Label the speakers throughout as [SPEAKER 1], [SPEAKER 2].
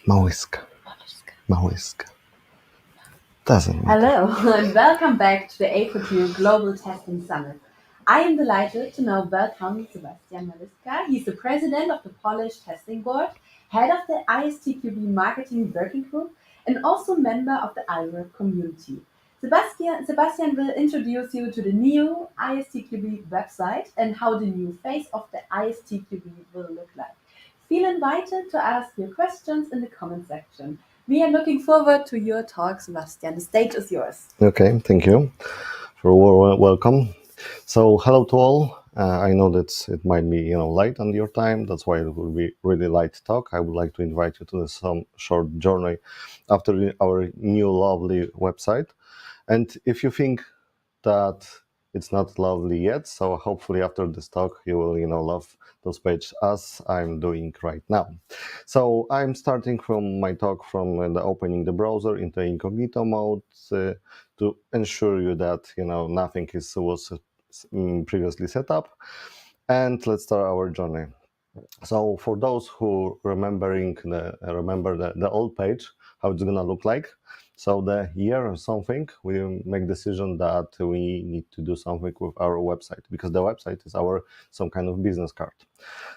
[SPEAKER 1] Małyska. Małyska. Doesn't matter.
[SPEAKER 2] Hello, and welcome back to the A4Q Global Testing Summit. I am delighted to now welcome Sebastian Małyska. He's the president of the Polish Testing Board, head of the ISTQB Marketing Working Group, and also member of the IREP community. Sebastian will introduce you to the new ISTQB website and how the new face of the ISTQB will look like. Feel invited to ask your questions in the comment section. We are looking forward to your talk, Sebastian. The stage is yours.
[SPEAKER 1] Okay, thank you for a warm welcome. So, hello to all. I know that it might be late on your time. That's why it will be really light talk. I would like to invite you to some short journey after our new lovely website. And if you think that it's not lovely yet, so hopefully after this talk you will love those pages as I'm doing right now. So I'm starting from my talk from the opening the browser into incognito mode to ensure you that nothing was previously set up, and let's start our journey. So for those who remember the old page, how it's gonna look like. So the year or something, we make decision that we need to do something with our website, because the website is our some kind of business card.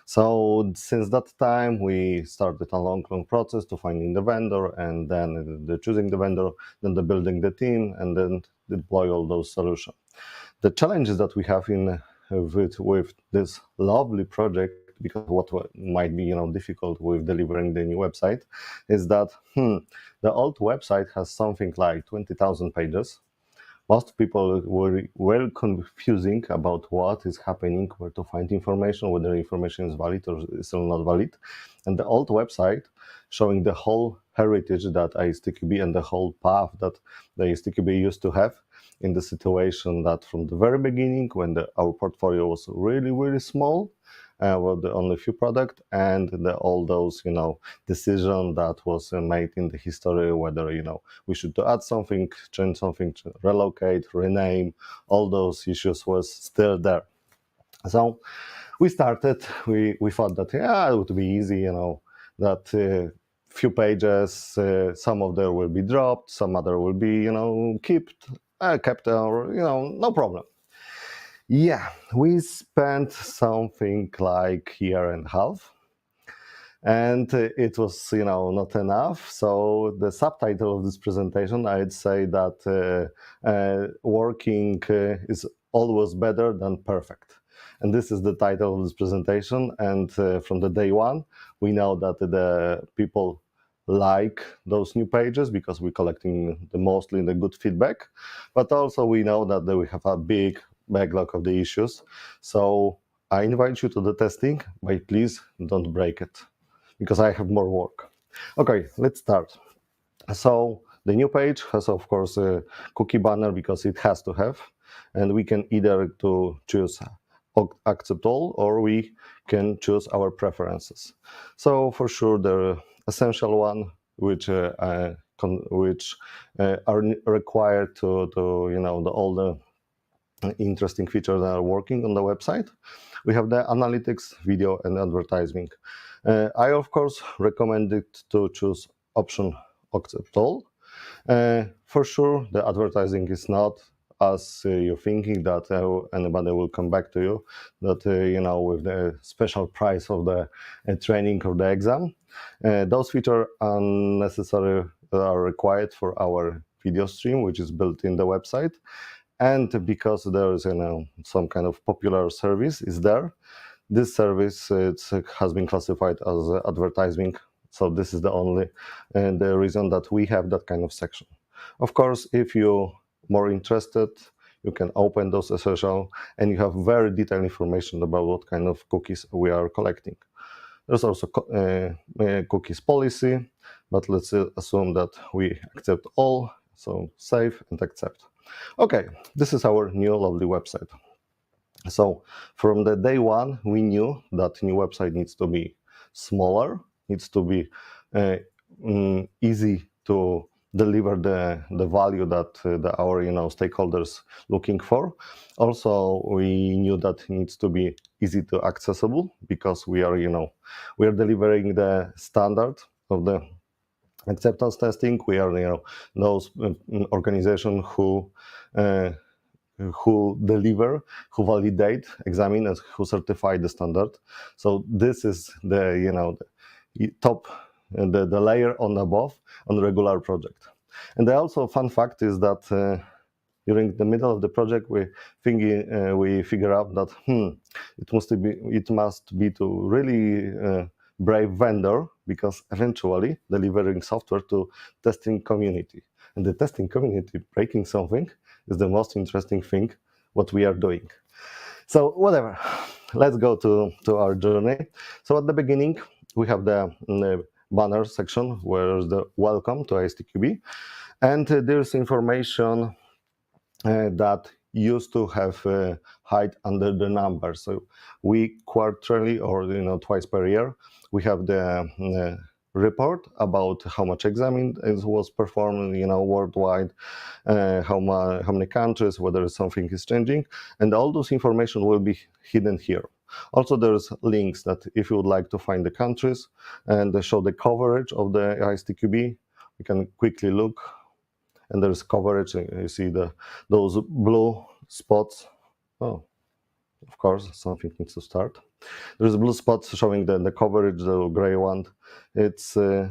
[SPEAKER 1] So since that time, we started a long process to finding the vendor, and then the choosing the vendor, then the building the team, and then deploy all those solutions. The challenges that we have with this lovely project, because what might be difficult with delivering the new website, is that the old website has something like 20,000 pages. Most people were well confusing about what is happening, where to find information, whether information is valid or is still not valid. And the old website showing the whole heritage that ISTQB and the whole path that the ISTQB used to have in the situation that from the very beginning, when our portfolio was really, really small, with the only few products, and all those decision that was made in the history, whether we should to add something, change something, relocate, rename, all those issues was still there. So we started. We thought that it would be easy, that few pages, some of them will be dropped, some other will be kept, or no problem. Yeah, we spent something like a year and a half, and it was not enough. So the subtitle of this presentation, I'd say that working is always better than perfect. And this is the title of this presentation. And from the day one, we know that the people like those new pages because we're collecting mostly the good feedback, but also we know that we have a big backlog of the issues. So I invite you to the testing, but please don't break it, because I have more work. Okay, let's start. So the new page has, of course, a cookie banner, because it has to have, and we can either to choose accept all, or we can choose our preferences. So for sure, the essential one, which are required to all the interesting features that are working on the website. We have the analytics, video, and advertising. I, of course, recommend it to choose option accept all. For sure, the advertising is not as you're thinking that anybody will come back to you, that with the special price of the training or the exam. Those features are necessary, are required for our video stream, which is built in the website. And because there is some kind of popular service is there, this service has been classified as advertising. So this is the only the reason that we have that kind of section. Of course, if you're more interested, you can open those essential, and you have very detailed information about what kind of cookies we are collecting. There's also cookies policy, but let's assume that we accept all. So save and accept. Okay, this is our new lovely website. So from the day one, we knew that new website needs to be smaller, needs to be easy to deliver the value that our stakeholders looking for. Also, we knew that it needs to be easy to accessible, because we are delivering the standard of the Acceptance testing, we are those organizations who deliver, who validate, examine, and who certify the standard. So this is the top, the layer on above on the regular project. And the also fun fact is that during the middle of the project, we figure out that it must be to really brave vendor, because eventually delivering software to testing community, and the testing community breaking something is the most interesting thing what we are doing. So whatever, let's go to our journey. So at the beginning, we have the banner section where is the welcome to ISTQB, and there's information that used to have hide under the number. So we quarterly or twice per year, we have the report about how much exam was performed worldwide, how many countries, whether something is changing, and all those information will be hidden here. Also, there's links that if you would like to find the countries and show the coverage of the ISTQB, you can quickly look, and there's coverage. You see those blue spots. Oh, of course, something needs to start. There's blue spots showing the coverage. The gray one, it's the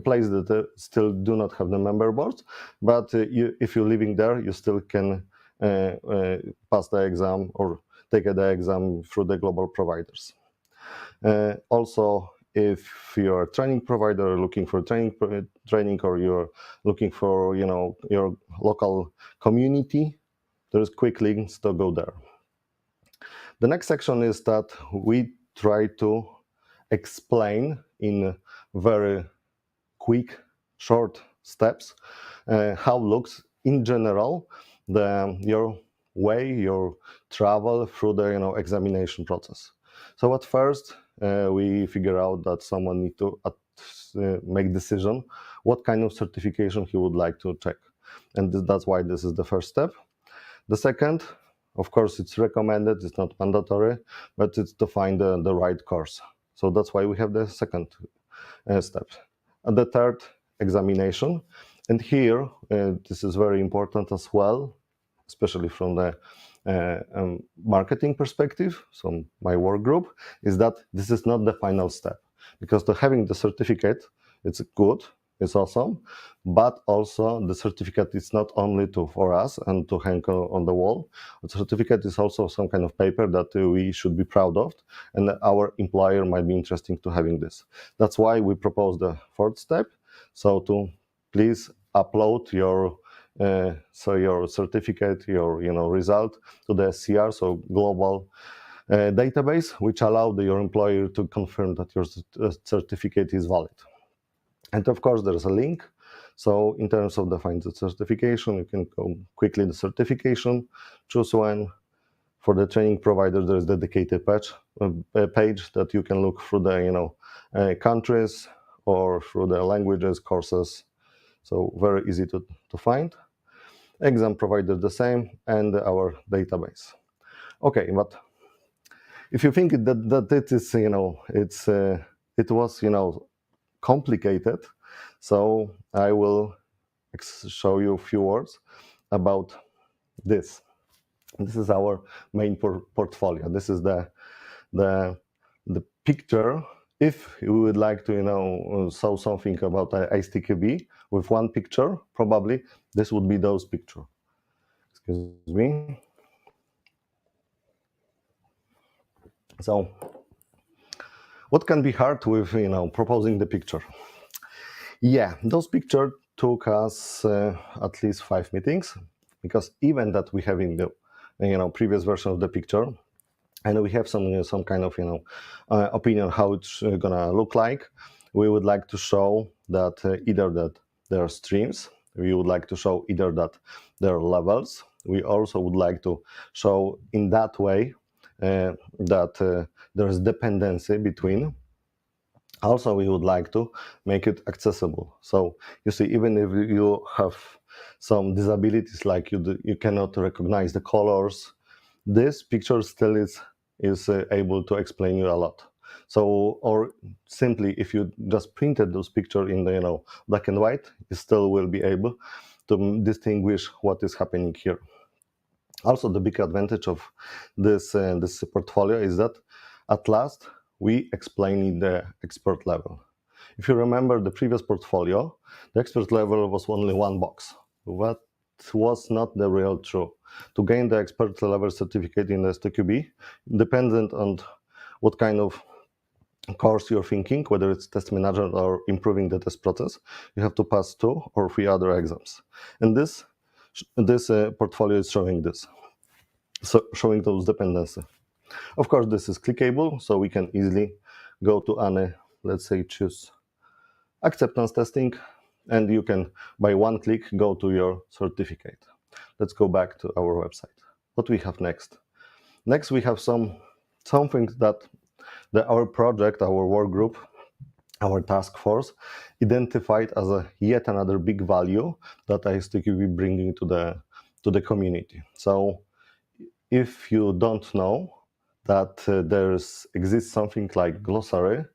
[SPEAKER 1] place that still do not have the member boards. But if you're living there, you still can pass the exam or take the exam through the global providers. Also, if you're a training provider looking for training, or you're looking for your local community, there's quick links to go there. The next section is that we try to explain in very quick, short steps how looks in general your travel through the examination process. So at first, we figure out that someone need to make decision what kind of certification he would like to check, and that's why this is the first step. The second, of course, it's recommended, it's not mandatory, but it's to find the right course. So that's why we have the second step. And the third, examination. And here, this is very important as well, especially from the marketing perspective, so my work group, is that this is not the final step, because having the certificate, it's good, it's awesome, but also the certificate is not only for us and to hang on the wall. The certificate is also some kind of paper that we should be proud of, and our employer might be interested to having this. That's why we propose the fourth step. So to please upload your certificate, your result to the SCR, so global database, which allow your employer to confirm that your certificate is valid. And of course, there's a link. So in terms of the find the certification, you can go quickly the certification, choose one. For the training provider, there's dedicated page that you can look through the countries or through the languages, courses. So very easy to find. Exam provider the same, and our database. Okay, but if you think that it is it was complicated, so I will show you a few words about this. This is our main portfolio. This is the picture. If you would like to show something about ISTQB with one picture, probably this would be those pictures. Excuse me. So what can be hard with proposing the picture? Yeah, those pictures took us at least 5 meetings, because even that we have in the previous version of the picture, and we have some kind of opinion how it's gonna look like. We would like to show that either that there are streams. We would like to show either that there are levels. We also would like to show in that way that there is dependency between. Also, we would like to make it accessible. So you see, even if you have some disabilities, like you cannot recognize the colors, this picture still is able to explain you a lot. So, or simply, if you just printed those pictures in the black and white, you still will be able to distinguish what is happening here. Also, the big advantage of this portfolio is that at last we explain the expert level. If you remember the previous portfolio, the expert level was only one box. That was not the real true. To gain the expert level certificate in the ISTQB, dependent on what kind of course you're thinking, whether it's test manager or improving the test process, you have to pass 2 or 3 other exams. And this portfolio is showing this, so showing those dependencies. Of course, this is clickable, so we can easily go to any, let's say, choose acceptance testing, and you can, by one click, go to your certificate. Let's go back to our website. What we have next? Next, we have something that our project, our work group, our task force identified as a yet another big value that ISTQB bringing to the community. So if you don't know that there exists something like glossary,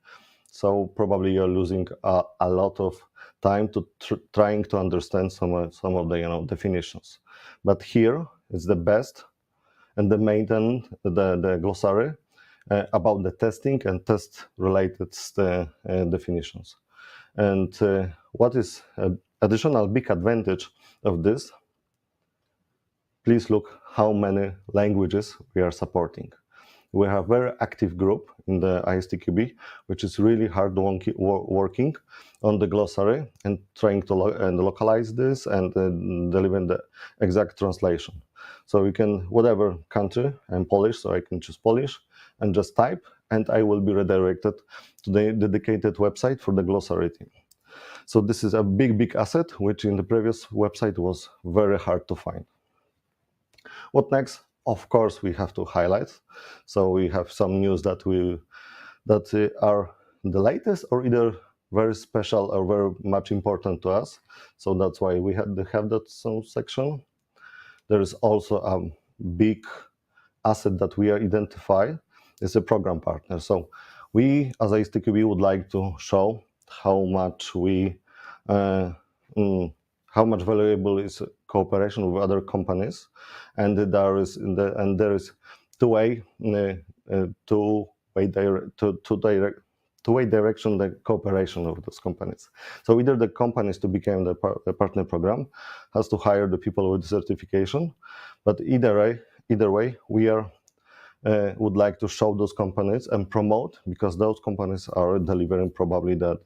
[SPEAKER 1] so probably you're losing a lot of time to trying to understand some of the definitions. But here is the best and the maintain the glossary about the testing and test related definitions. And what is additional big advantage of this? Please look how many languages we are supporting. We have a very active group in the ISTQB, which is really hard working on the glossary and trying to localize this and deliver the exact translation. So we can, whatever country, I'm Polish, so I can choose Polish and just type, and I will be redirected to the dedicated website for the glossary team. So this is a big asset, which in the previous website was very hard to find. What next? Of course, we have to highlight. So we have some news that are the latest or either very special or very much important to us. So that's why we have that some section. There is also a big asset that we are identify is a program partner. So we, as ISTQB, would like to show how much valuable is cooperation with other companies, and there is two-way direction the cooperation of those companies. So either the companies to become the partner program has to hire the people with the certification, but either way we are would like to show those companies and promote, because those companies are delivering probably the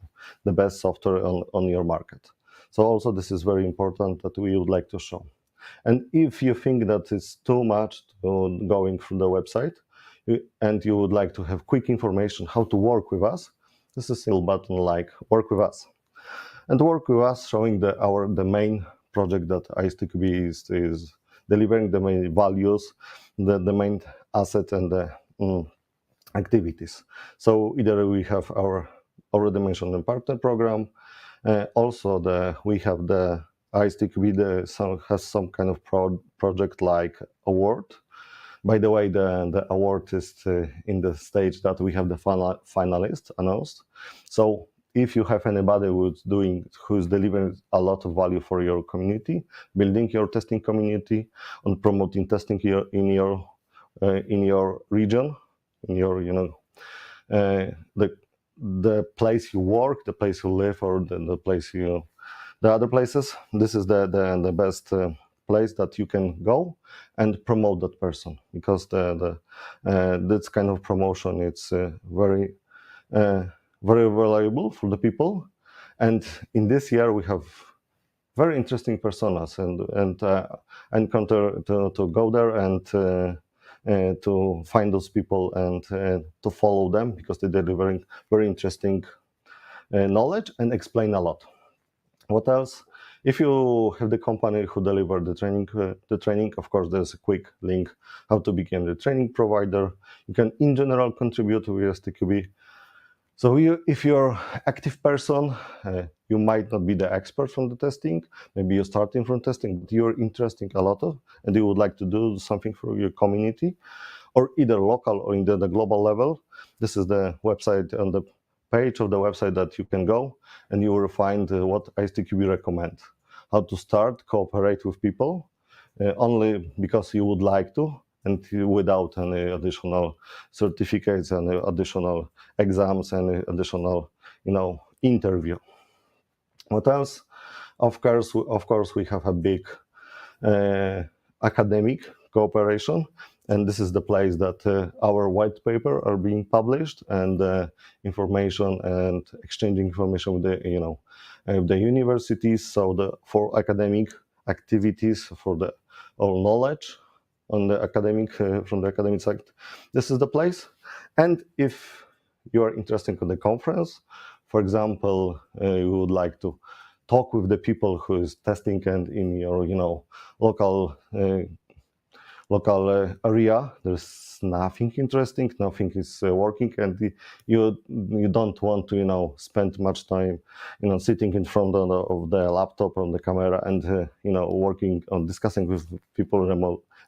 [SPEAKER 1] best software on your market. So also this is very important that we would like to show. And if you think that it's too much going through the website and you would like to have quick information how to work with us, this is a simple button like work with us. And work with us showing the main project that ISTQB is delivering, the main values, the main asset and the activities. So either we have our already mentioned partner program, also we have the ISTQB has some kind of project like award. By the way, the award is in the stage that we have the finalist announced. So if you have anybody who's delivering a lot of value for your community, building your testing community, and promoting testing in your region, in your the place you work, the place you live, or the place the other places, this is the best place that you can go and promote that person, because this kind of promotion it's very valuable for the people. And in this year we have very interesting personas and encounter to go there and to find those people and to follow them, because they're delivering very interesting knowledge and explain a lot. What else? If you have the company who deliver the training, of course, there's a quick link how to become the training provider. You can, in general, contribute to ISTQB. So if you're active person, you might not be the expert from the testing. Maybe you're starting from testing, but you're interested a lot of, and you would like to do something for your community. or either local or in the global level. This is the website on the page of the website that you can go, and you will find what ISTQB recommend. How to start, cooperate with people, only because you would like to, and without any additional certificates and additional exams and additional, interview. What else? Of course, we have a big academic cooperation, and this is the place that our white paper are being published, and information and exchanging information with the universities. So for academic activities, for the all knowledge on the academic from the academic side, this is the place. And if you are interested in the conference, for example, you would like to talk with the people who is testing and in your local area, there's nothing interesting, nothing is working, and you don't want to spend much time sitting in front of the laptop on the camera and working on discussing with people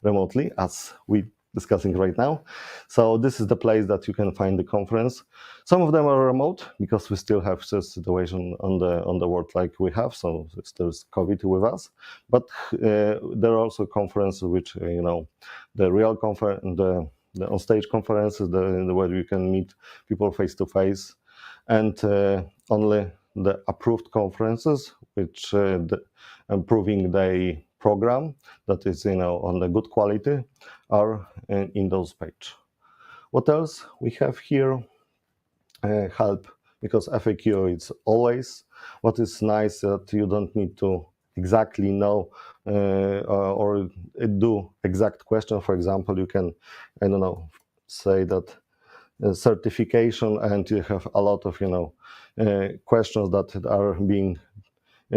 [SPEAKER 1] remotely, as we discussing right now. So this is the place that you can find the conference. Some of them are remote because we still have this situation on the world like we have, so there's COVID with us. But there are also conferences which the real conference, the on-stage conferences, the where you can meet people face to face, and only the approved conferences which improving the program that is on the good quality are in those page. What else we have here? Help, because FAQ is always. What is nice that you don't need to exactly know or do exact question. For example, you can say that certification, and you have a lot of questions that are being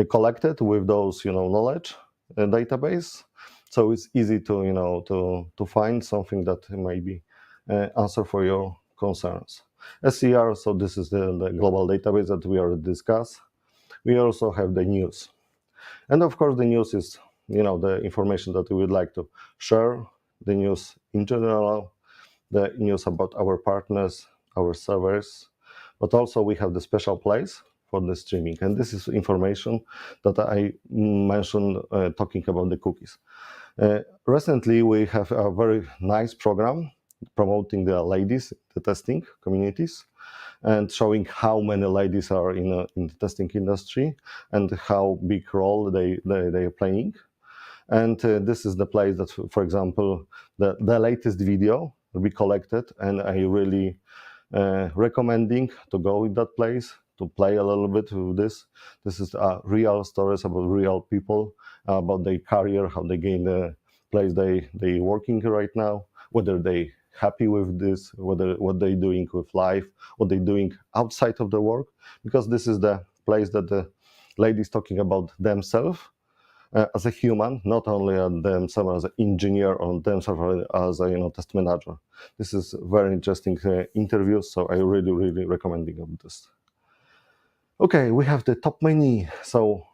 [SPEAKER 1] collected with those knowledge database. So it's easy to find something that may be answer for your concerns. SCR, so this is the global database that we already discussed. We also have the news, and of course the news is the information that we would like to share, the news in general, the news about our partners, our servers, but also we have the special place for the streaming, and this is information that I mentioned talking about the cookies. Recently we have a very nice program promoting the ladies, the testing communities, and showing how many ladies are in the testing industry and how big role they are playing. And this is the place that, for example, the latest video will be collected, and I really recommending to go in that place to play a little bit with this. This is real stories about real people, about their career, how they gain the place they working right now, whether they happy with this, what they doing with life, what they doing outside of the work, because this is the place that the ladies talking about themselves as a human, not only themselves as an engineer or themselves as a test manager. This is very interesting interview, so I really recommending of this. Okay, we have the top menu. So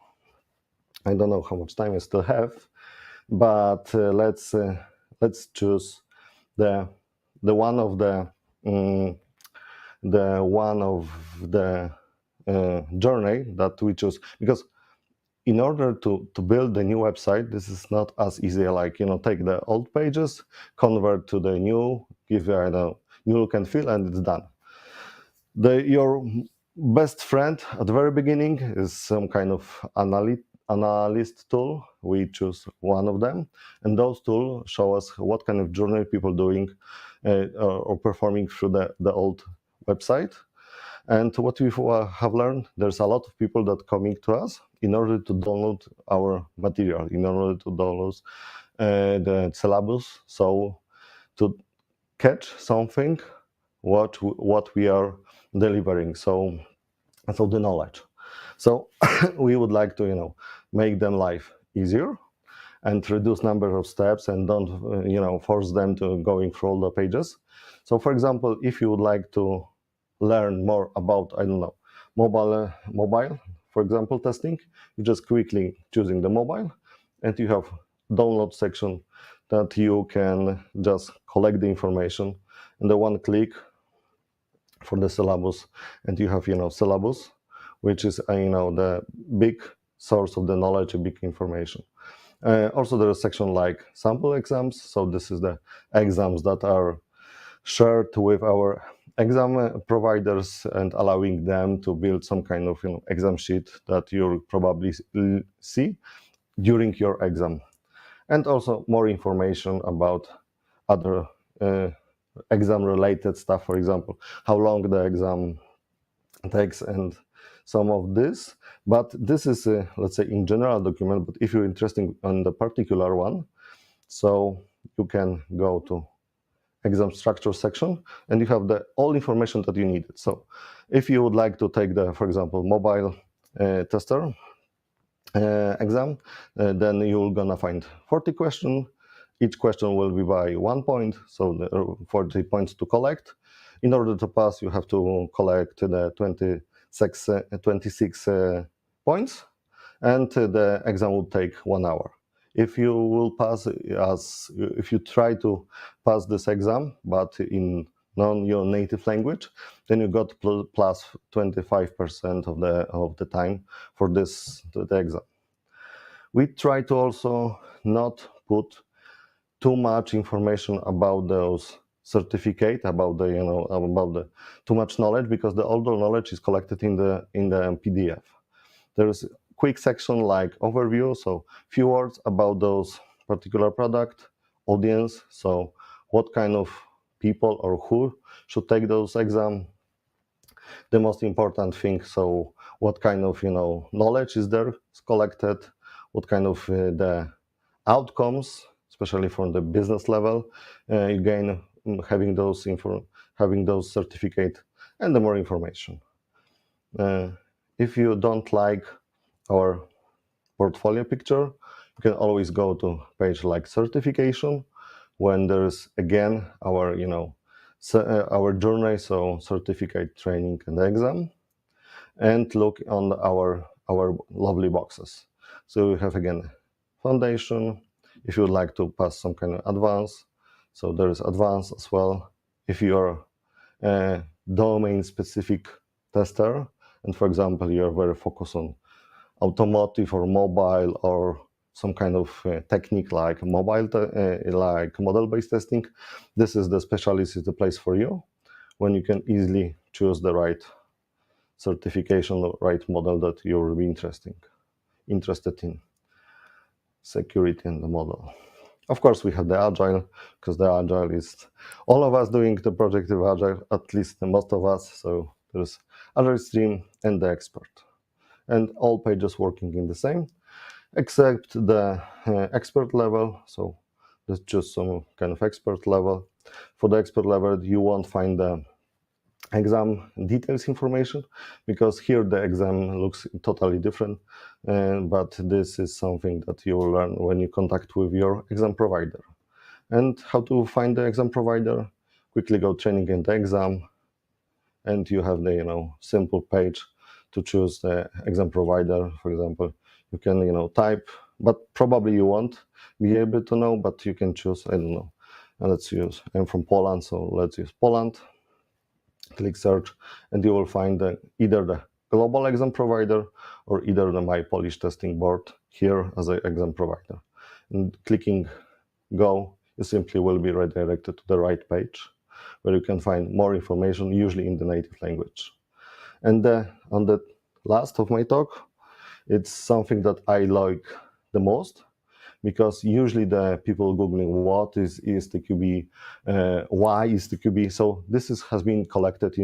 [SPEAKER 1] I don't know how much time I still have, but let's choose the one of the journey that we choose, because in order to build the new website, this is not as easy like take the old pages, convert to the new, give new look and feel, and it's done. Your best friend at the very beginning is some kind of analyst tool. We choose one of them, and those tools show us what kind of journey people doing or performing through the old website. And what we have learned, there's a lot of people that coming to us in order to download our material, in order to download the syllabus, so to catch something what we are delivering, so the knowledge. So we would like to make them life easier and reduce number of steps, and don't force them to going through all the pages. So for example, if you would like to learn more about mobile, for example, testing, you just quickly choosing the mobile, and you have download section that you can just collect the information in the one click for the syllabus, and you have syllabus, which is the big source of the knowledge, a big information. Also, there is a section like sample exams. So this is the exams that are shared with our exam providers and allowing them to build some kind of exam sheet that you'll probably see during your exam. And also more information about other exam related stuff, for example, how long the exam takes and some of this. But this is let's say in general document, but if you're interested in the particular one, so you can go to exam structure section and you have the all information that you needed. So if you would like to take the, for example, mobile tester exam, then you're gonna find 40 questions. Each question will be by 1 point, so there are 40 points to collect. In order to pass, you have to collect the 26 points, and the exam will take 1 hour. If you will pass, if you try to pass this exam, but in your native language, then you got plus 25% of the time for the exam. We try to also not put too much information about those certificate, about the too much knowledge, because the older knowledge is collected in the PDF. There is a quick section like overview, so few words about those particular product, audience, so what kind of people or who should take those exam. The most important thing, so what kind of knowledge is there collected, what kind of the outcomes, especially from the business level, you gain having those certificate, and the more information. If you don't like our portfolio picture, you can always go to page like certification, when there's again our our journey, so certificate, training, and exam, and look on our lovely boxes. So we have again foundation. If you would like to pass some kind of advanced, so there is advanced as well. If you are a domain specific tester, and for example you are very focused on automotive or mobile or some kind of technique like like model-based testing, this is the specialist, is the place for you, when you can easily choose the right certification, the right model that you will be interested in. Security and the model. Of course, we have the agile, because the agile is all of us doing the project of agile, at least most of us. So there's agile stream and the expert, and all pages working in the same, except the expert level. So let's choose some kind of expert level. For the expert level, you won't find the exam details information, because here the exam looks totally different, but this is something that you will learn when you contact with your exam provider. And how to find the exam provider? Quickly go training and the exam, and you have the simple page to choose the exam provider. For example, you can type, but probably you won't be able to know, but you can choose, I don't know, let's use, I'm from Poland, so let's use Poland. Click search, and you will find either the global exam provider or either the My Polish Testing Board here as an exam provider. And clicking go, you simply will be redirected to the right page, where you can find more information, usually in the native language. And on the last of my talk, it's something that I like the most, because usually the people googling what is ISTQB, why ISTQB. So this has been collected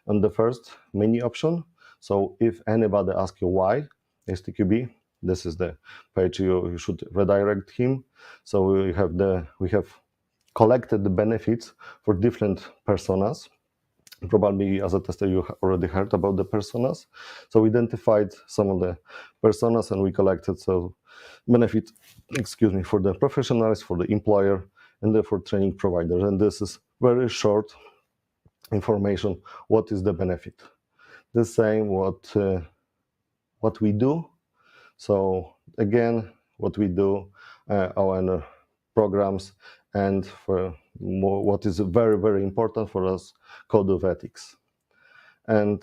[SPEAKER 1] on the first menu option. So if anybody asks you why ISTQB, this is the page you should redirect him. So we have collected the benefits for different personas. Probably as a tester you already heard about the personas. So we identified some of the personas, and we collected so benefit, for the professionals, for the employer, and for training providers. And this is very short information. What is the benefit? The same what we do. So again, what we do, our programs, and for more, what is very, very important for us, code of ethics. And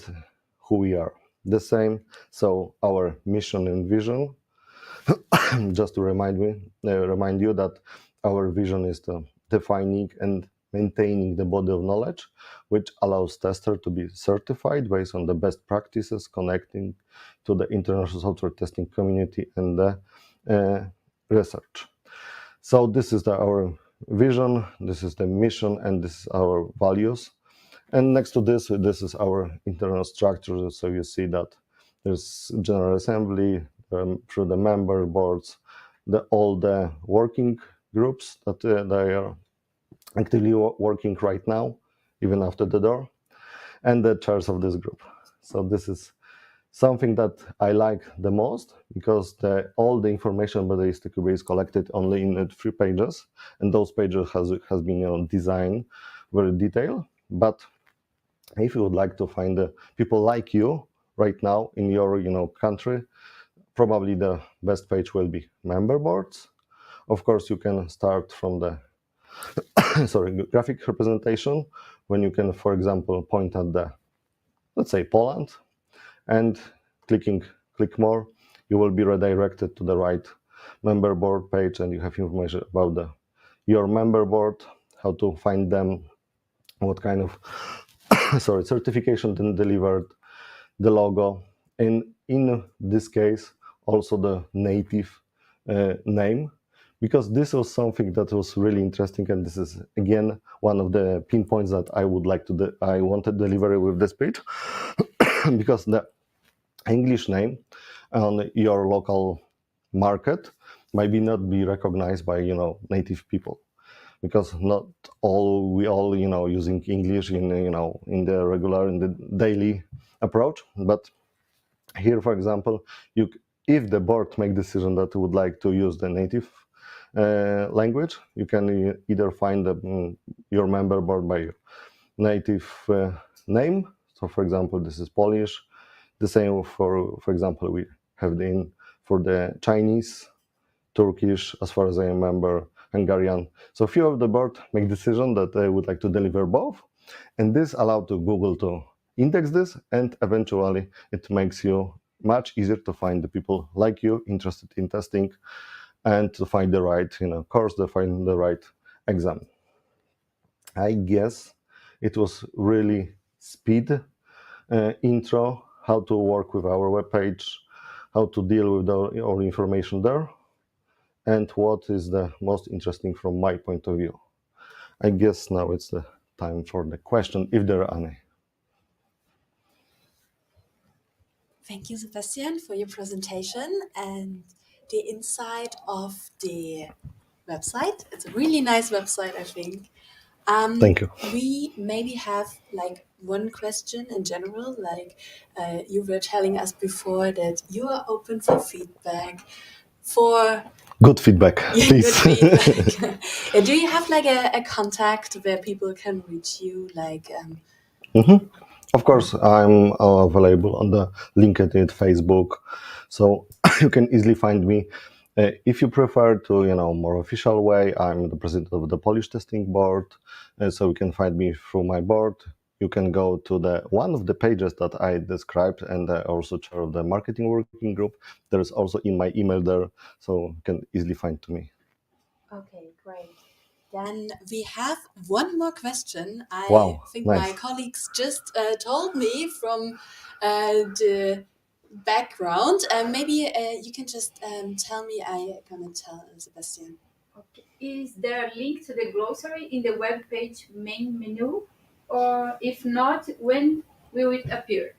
[SPEAKER 1] who we are, the same. So our mission and vision, just to remind you that our vision is the defining and maintaining the body of knowledge, which allows tester to be certified based on the best practices, connecting to the international software testing community and the research. So this is our vision, this is the mission, and this is our values. And next to this is our internal structure. So you see that there's General Assembly, through the member boards, all the working groups that they are actively working right now, even after the door, and the chairs of this group. So this is something that I like the most, because all the information about the ISTQB is collected only in 3 pages, and those pages has been designed very detailed. But if you would like to find people like you right now in your country, probably the best page will be member boards. Of course, you can start from the graphic representation, when you can, for example, point at the, let's say, Poland, and click more, you will be redirected to the right member board page, and you have information about your member board, how to find them, what kind of certification then delivered, the logo, and in this case also the native name, because this was something that was really interesting, and this is again one of the pinpoints that I want to deliver with this page, because the English name on your local market maybe not be recognized by native people, because not all using English in the daily approach. But here, for example, if the board make decision that would like to use the native language, you can either find your member board by native name. So, for example, this is Polish. The same for example, we have for the Chinese, Turkish, as far as I remember, Hungarian. So few of the board make decision that they would like to deliver both, and this allowed to Google to index this, and eventually it makes you much easier to find the people like you interested in testing, and to find the right course, to find the right exam. I guess it was really speed intro, how to work with our webpage, how to deal with all information there, and what is the most interesting from my point of view. I guess now it's the time for the question, if there are any.
[SPEAKER 2] Thank you, Sebastian, for your presentation and the insight of the website. It's a really nice website, I think.
[SPEAKER 1] Thank you.
[SPEAKER 2] We maybe have one question in general, you were telling us before that you are open for feedback, for
[SPEAKER 1] good feedback, please.
[SPEAKER 2] Good feedback. Do you have a contact where people can reach you?
[SPEAKER 1] Of course, I'm available on the LinkedIn, Facebook, so you can easily find me. If you prefer to, more official way, I'm the president of the Polish testing board, so you can find me through my board. You can go to one of the pages that I described, and I also chair of the marketing working group. There's also in my email there, so you can easily find to me.
[SPEAKER 2] Okay, great. Then we have one more question.
[SPEAKER 1] Wow,
[SPEAKER 2] think
[SPEAKER 1] nice.
[SPEAKER 2] my colleagues just told me from the background. Maybe you can just tell me. I'm gonna tell Sebastian.
[SPEAKER 3] Okay. Is there a link to the glossary in the web page main menu? Or if not, when will it appear?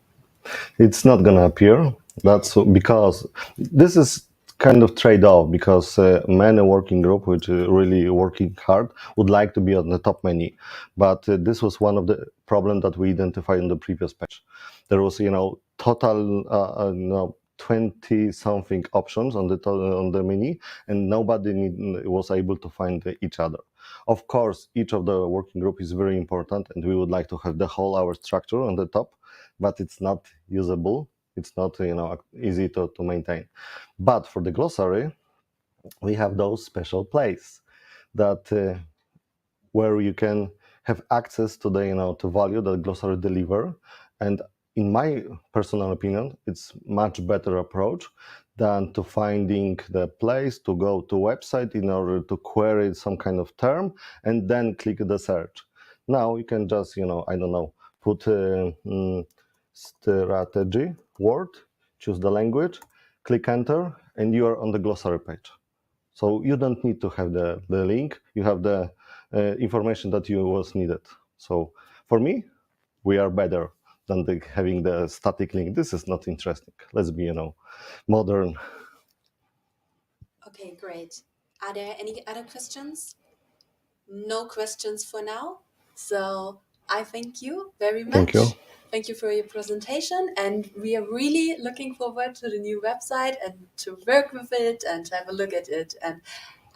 [SPEAKER 1] It's not gonna appear. That's because this is kind of trade-off, because many working group which are really working hard would like to be on the top menu, but this was one of the problems that we identified in the previous page. There was total 20 something options on the menu, and nobody was able to find each other. Of course, each of the working group is very important, and we would like to have the whole our structure on the top, but it's not usable. It's not easy to maintain. But for the glossary, we have those special place. that where you can have access to the to value that glossary deliver. And in my personal opinion, it's much better approach than to finding the place to go to website in order to query some kind of term and then click the search. Now you can just I don't know, put strategy word, choose the language, click enter, and you are on the glossary page. So you don't need to have the link. You have the information that you was needed. So for me, we are better than having the static link. This is not interesting. Let's be, modern.
[SPEAKER 4] Okay, great. Are there any other questions? No questions for now. So I thank you very much.
[SPEAKER 1] Thank you.
[SPEAKER 4] Thank you for your presentation. And we are really looking forward to the new website and to work with it and to have a look at it. And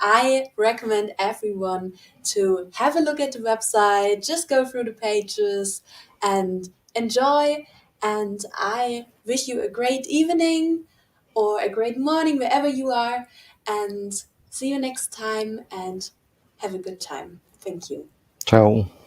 [SPEAKER 4] I recommend everyone to have a look at the website, just go through the pages and enjoy. And I wish you a great evening or a great morning wherever you are. And see you next time and have a good time. Thank you.
[SPEAKER 1] Ciao.